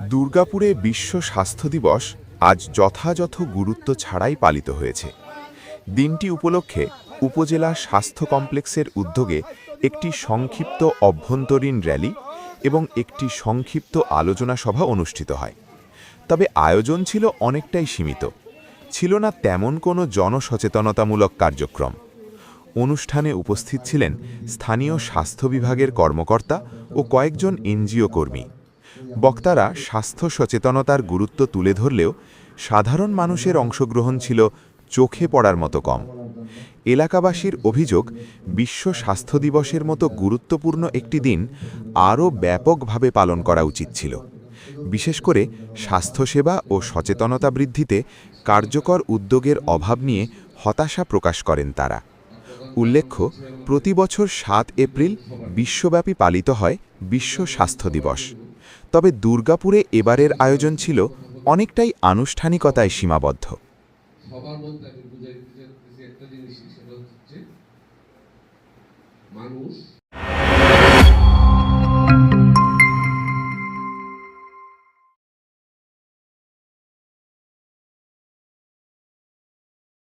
দুর্গাপুরে বিশ্ব স্বাস্থ্য দিবস আজ যথাযথ গুরুত্ব ছাড়াই পালিত হয়েছে। দিনটি উপলক্ষে উপজেলা স্বাস্থ্য কমপ্লেক্সের উদ্যোগে একটি সংক্ষিপ্ত অভ্যন্তরীণ র্যালি এবং একটি সংক্ষিপ্ত আলোচনা সভা অনুষ্ঠিত হয়। তবে আয়োজন ছিল অনেকটাই সীমিত, ছিল না তেমন কোনো জনসচেতনতামূলক কার্যক্রম। অনুষ্ঠানে উপস্থিত ছিলেন স্থানীয় স্বাস্থ্য বিভাগের কর্মকর্তা ও কয়েকজন এনজিও কর্মী। বক্তারা স্বাস্থ্য সচেতনতার গুরুত্ব তুলে ধরলেও সাধারণ মানুষের অংশগ্রহণ ছিল চোখে পড়ার মতো কম। এলাকাবাসীর অভিযোগ, বিশ্ব স্বাস্থ্য দিবসের মতো গুরুত্বপূর্ণ একটি দিন আরও ব্যাপকভাবে পালন করা উচিত ছিল। বিশেষ করে স্বাস্থ্যসেবা ও সচেতনতা বৃদ্ধিতে কার্যকর উদ্যোগের অভাব নিয়ে হতাশা প্রকাশ করেন তারা। উল্লেখ্য, প্রতি বছর ৭ এপ্রিল বিশ্বব্যাপী পালিত হয় বিশ্ব স্বাস্থ্য দিবস। তবে দুর্গাপুরে এবারের আয়োজন ছিল অনেকটাই আনুষ্ঠানিকতায় সীমাবদ্ধ। সবার মধ্যে আমি বুঝাই দিতে চাচ্ছি একটা জিনিস, সেটা হচ্ছে মানুষ